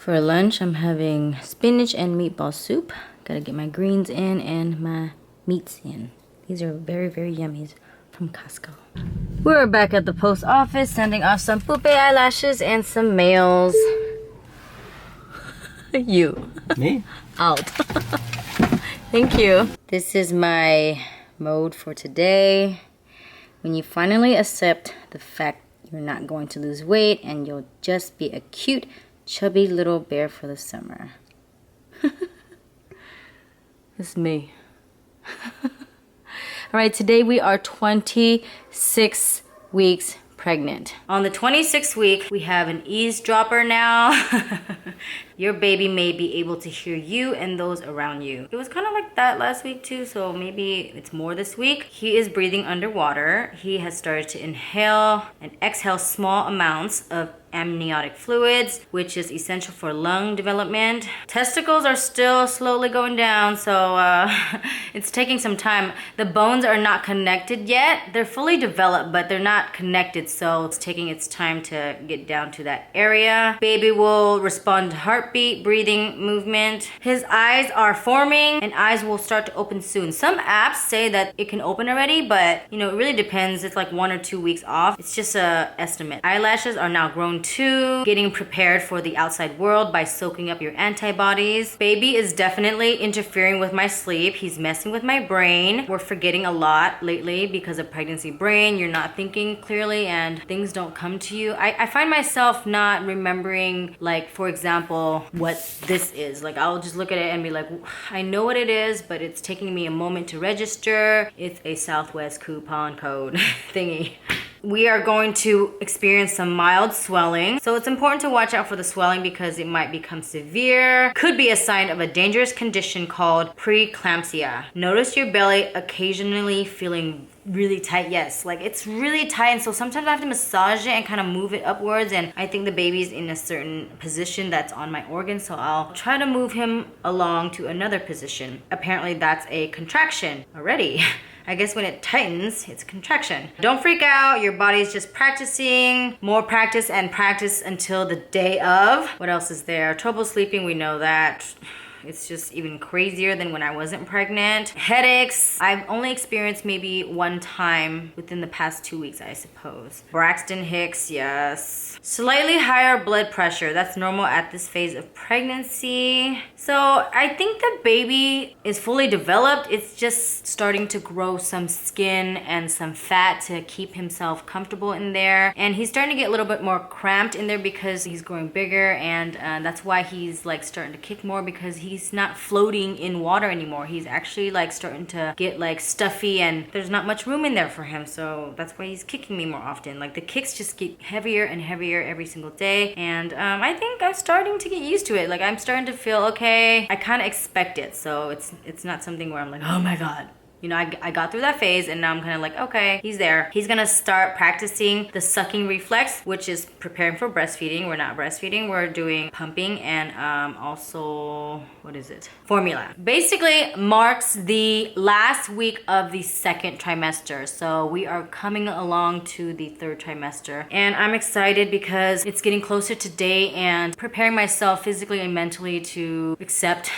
For lunch, I'm having spinach and meatball soup. Gotta get my greens in and my meats in. These are very, very yummy from Costco. We're back at the post office sending off some pupe eyelashes and some mails. You. Me? Out. Thank you. This is my mode for today. When you finally accept the fact you're not going to lose weight and you'll just be a cute, chubby little bear for the summer. It's me. All right, today we are 26 weeks pregnant. On the 26th week, we have an eavesdropper now. Your baby may be able to hear you and those around you. It was kind of like that last week too, so maybe it's more this week. He is breathing underwater. He has started to inhale and exhale small amounts of amniotic fluids, which is essential for lung development. Testicles are still slowly going down, so it's taking some time. The bones are not connected yet. They're fully developed, but they're not connected, so it's taking its time to get down to that area. Baby will respond to heartbeat, breathing, movement. His eyes are forming and eyes will start to open soon. Some apps say that it can open already, but you know, it really depends. It's like 1 or 2 weeks off. It's just a estimate. Eyelashes are now grown too, getting prepared for the outside world by soaking up your antibodies. Baby is definitely interfering with my sleep. He's messing with my brain. We're forgetting a lot lately because of pregnancy brain. You're not thinking clearly and things don't come to you. I find myself not remembering, like, for example, what this is. Like, I'll just look at it and be like, I know what it is, but it's taking me a moment to register. It's a Southwest coupon code thingy. We are going to experience some mild swelling. So it's important to watch out for the swelling because it might become severe. Could be a sign of a dangerous condition called preeclampsia. Notice your belly occasionally feeling really tight. Yes, like it's really tight, and so sometimes I have to massage it and kind of move it upwards, and I think the baby's in a certain position that's on my organ, so I'll try to move him along to another position. Apparently that's a contraction already. I guess when it tightens, it's a contraction. Don't freak out, your body's just practicing. More practice and practice until the day of. What else is there? Trouble sleeping, we know that. It's just even crazier than when I wasn't pregnant. Headaches, I've only experienced maybe 1 time within the past 2 weeks, I suppose. Braxton Hicks, yes. Slightly higher blood pressure, that's normal at this phase of pregnancy. So I think the baby is fully developed. It's just starting to grow some skin and some fat to keep himself comfortable in there. And he's starting to get a little bit more cramped in there because he's growing bigger, and that's why he's like starting to kick more, because he's not floating in water anymore. He's actually like starting to get like stuffy and there's not much room in there for him. So that's why he's kicking me more often. Like the kicks just get heavier and heavier every single day. And I think I'm starting to get used to it. Like I'm starting to feel okay. I kind of expect it. So it's not something where I'm like, oh my God. You know, I got through that phase and now I'm kind of like, okay, he's there. He's gonna start practicing the sucking reflex, which is preparing for breastfeeding. We're not breastfeeding, we're doing pumping and also, what is it? Formula. Basically marks the last week of the 2nd trimester. So we are coming along to the 3rd trimester. And I'm excited because it's getting closer to day and preparing myself physically and mentally to accept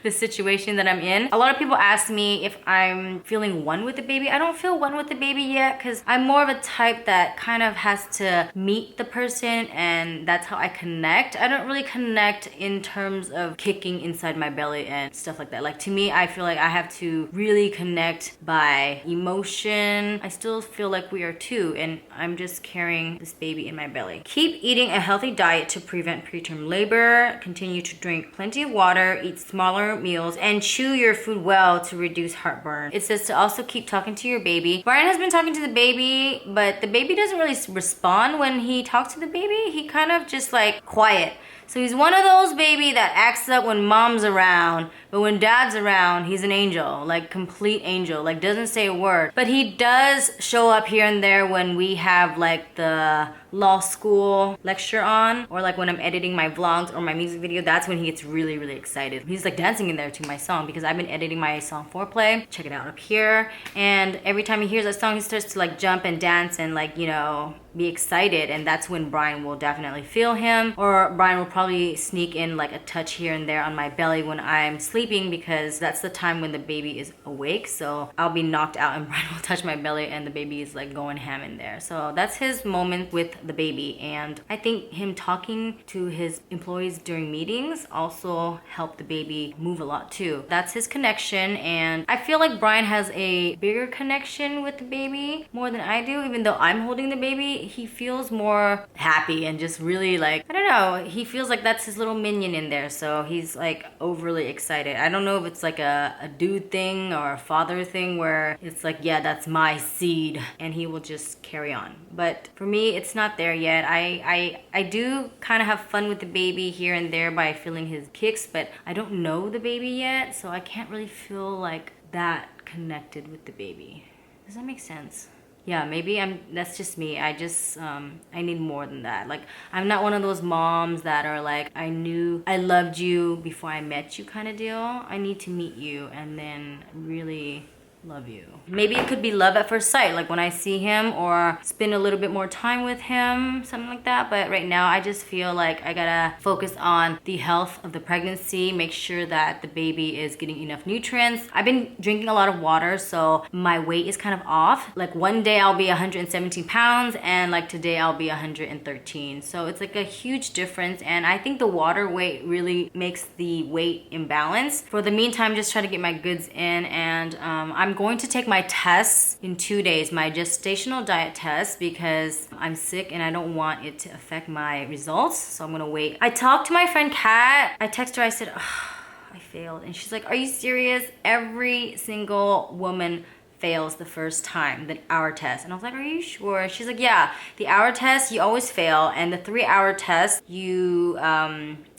the situation that I'm in. A lot of people ask me if I'm feeling one with the baby. I don't feel one with the baby yet because I'm more of a type that kind of has to meet the person and that's how I connect. I don't really connect in terms of kicking inside my belly and stuff like that. Like to me, I feel like I have to really connect by emotion. I still feel like we are 2 and I'm just carrying this baby in my belly. Keep eating a healthy diet to prevent preterm labor. Continue to drink plenty of water, eat smaller meals, and chew your food well to reduce heartburn. It says to also keep talking to your baby. Brian has been talking to the baby, but the baby doesn't really respond when he talks to the baby. He kind of just like quiet. So he's one of those baby that acts up when mom's around, but when dad's around, he's an angel, like complete angel, like doesn't say a word. But he does show up here and there when we have like the law school lecture on, or like when I'm editing my vlogs or my music video. That's when he gets really, really excited. He's like dancing in there to my song because I've been editing my song Foreplay. Check it out up here. And every time he hears that song, he starts to like jump and dance and like, you know, be excited, and that's when Brian will definitely feel him, or Brian will probably sneak in like a touch here and there on my belly when I'm sleeping, because that's the time when the baby is awake. So I'll be knocked out and Brian will touch my belly and the baby is like going ham in there. So that's his moment with the baby. And I think him talking to his employees during meetings also helped the baby move a lot too. That's his connection, and I feel like Brian has a bigger connection with the baby more than I do. Even though I'm holding the baby, he feels more happy and just really like, I don't know, he feels like that's his little minion in there. So he's like overly excited. I don't know if it's like a dude thing or a father thing where it's like, yeah, that's my seed, and he will just carry on. But for me, it's not there yet. I do kind of have fun with the baby here and there by feeling his kicks, but I don't know the baby yet, so I can't really feel like that connected with the baby. Does that make sense? Yeah, maybe that's just me. I just I need more than that. Like, I'm not one of those moms that are like, I knew I loved you before I met you kind of deal. I need to meet you and then really love you. Maybe it could be love at first sight, like when I see him or spend a little bit more time with him, something like that. But right now I just feel like I gotta focus on the health of the pregnancy, make sure that the baby is getting enough nutrients. I've been drinking a lot of water, so my weight is kind of off. Like one day I'll be 117 pounds and like today I'll be 113. So it's like a huge difference, and I think the water weight really makes the weight imbalance. For the meantime, just try to get my goods in, and I'm going to take my tests in 2 days, my gestational diet test, because I'm sick and I don't want it to affect my results. So I'm gonna wait. I talked to my friend Kat. I texted her, I said, oh, I failed. And she's like, are you serious? Every single woman fails the first time, the hour test. And I was like, are you sure? She's like, yeah, the hour test, you always fail. And the 3-hour test, you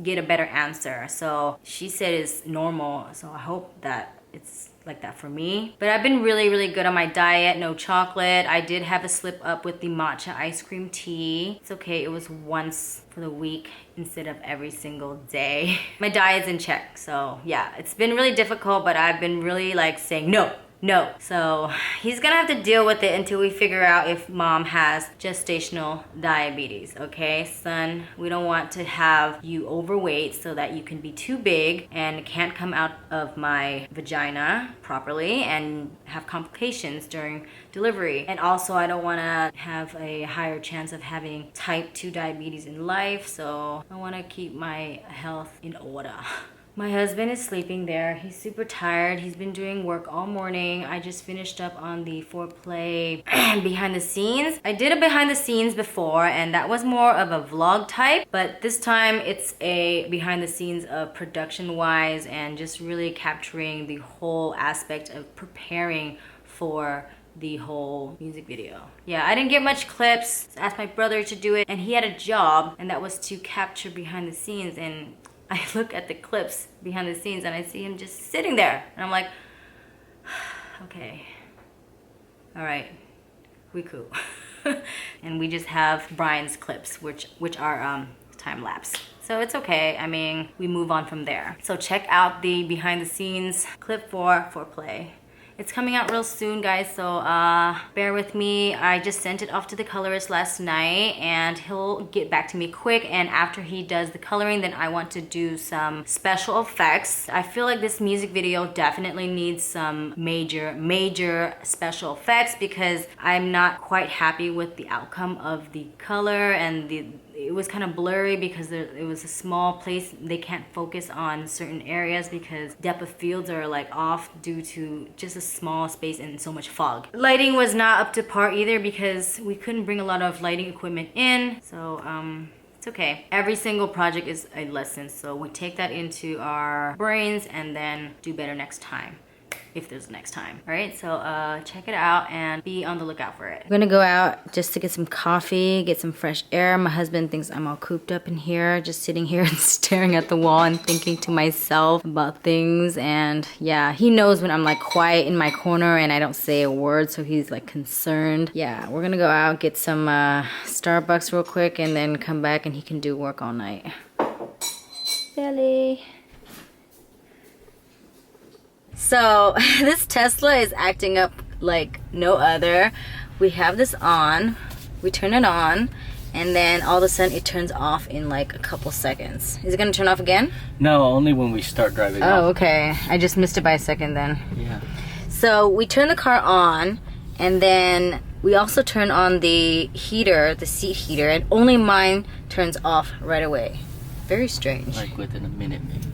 get a better answer. So she said it's normal. So I hope that it's like that for me. But I've been really, really good on my diet. No chocolate. I did have a slip up with the matcha ice cream tea. It's okay. It was once for the week instead of every single day. My diet's in check. So yeah, it's been really difficult, but I've been really like saying no. So he's gonna have to deal with it until we figure out if mom has gestational diabetes. Okay, son, we don't want to have you overweight so that you can be too big and can't come out of my vagina properly and have complications during delivery. And also I don't want to have a higher chance of having type 2 diabetes in life, so I want to keep my health in order. My husband is sleeping there. He's super tired. He's been doing work all morning. I just finished up on the foreplay behind the scenes. I did a behind the scenes before, and that was more of a vlog type, but this time it's a behind the scenes of production wise and just really capturing the whole aspect of preparing for the whole music video. Yeah, I didn't get much clips. I asked my brother to do it, and he had a job, and that was to capture behind the scenes. And I look at the clips behind the scenes and I see him just sitting there. And I'm like, okay, all right, we cool. And we just have Brian's clips, which are time lapse. So it's okay. I mean, we move on from there. So check out the behind the scenes clip for foreplay. It's coming out real soon, guys, so bear with me. I just sent it off to the colorist last night, and he'll get back to me quick. And after he does the coloring, then I want to do some special effects. I feel like this music video definitely needs some major special effects, because I'm not quite happy with the outcome of the color, and it was kind of blurry because it was a small place. They can't focus on certain areas because depth of fields are like off due to just a small space and so much fog. Lighting was not up to par either because we couldn't bring a lot of lighting equipment in. So it's okay. Every single project is a lesson. So we take that into our brains and then do better next time, if there's next time. All right, so check it out and be on the lookout for it. I'm gonna go out just to get some coffee, get some fresh air. My husband thinks I'm all cooped up in here, just sitting here and staring at the wall and thinking to myself about things. And yeah, he knows when I'm like quiet in my corner and I don't say a word, so he's like concerned. Yeah, we're gonna go out, get some Starbucks real quick, and then come back and he can do work all night. Belly. So this Tesla is acting up like no other. We have this on. We turn it on, and then all of a sudden it turns off in like a couple seconds. Is it gonna turn off again? No, only when we start driving off. Oh, okay. I just missed it by a second then. Yeah. So we turn the car on, and then we also turn on the heater, the seat heater, and only mine turns off right away. Very strange. Like within a minute, maybe.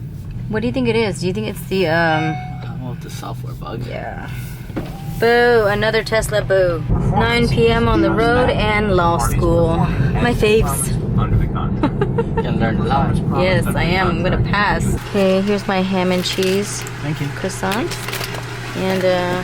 What do you think it is? Do you think it's the The software bug. Yeah. Boo, another Tesla boo. 9 p.m. on the road and law school. My faves. Under the contract. You can learn a lot. Yes, I am. I'm gonna pass. Okay, here's my ham and cheese Thank you. croissant and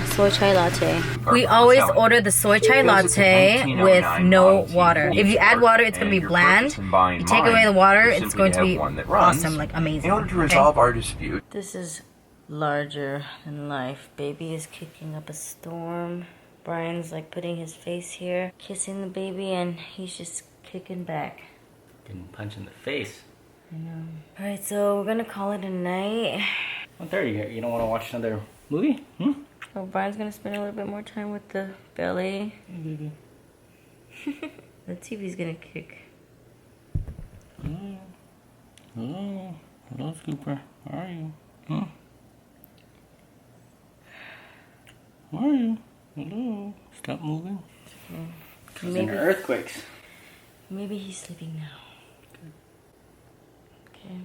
soy chai latte. We always order the soy chai latte with no water. If you add water, it's gonna be bland. You take away the water, it's going to be awesome, like amazing. In order to resolve our dispute. This is larger than life. Baby is kicking up a storm. Brian's like putting his face here, kissing the baby, and he's just kicking back. Getting punched in the face. I know. Alright, so we're gonna call it a night. 1:30. You don't want to watch another movie? Oh, Brian's gonna spend a little bit more time with the belly. The TV's gonna kick. Hello, Scooper. How are you? How are you? Hello. Stop moving. Maybe Earthquakes. Maybe he's sleeping now. Okay.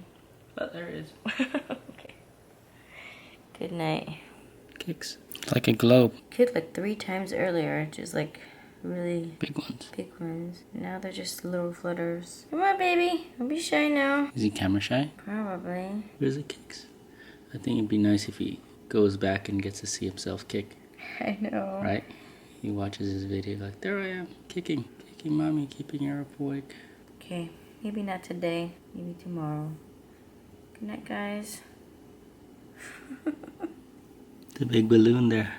But there is. Okay. Good night. Kicks. It's like a globe. Kicked like 3 times earlier, just like really Big ones. big ones. Now they're just little flutters. Come on, baby. Don't be shy now. Is he camera shy? Probably. Where's the kicks? I think it'd be nice if he goes back and gets to see himself kick. I know. Right? He watches his video like, there I am, kicking mommy, keeping her awake. Okay. Maybe not today. Maybe tomorrow. Good night, guys. The big balloon there.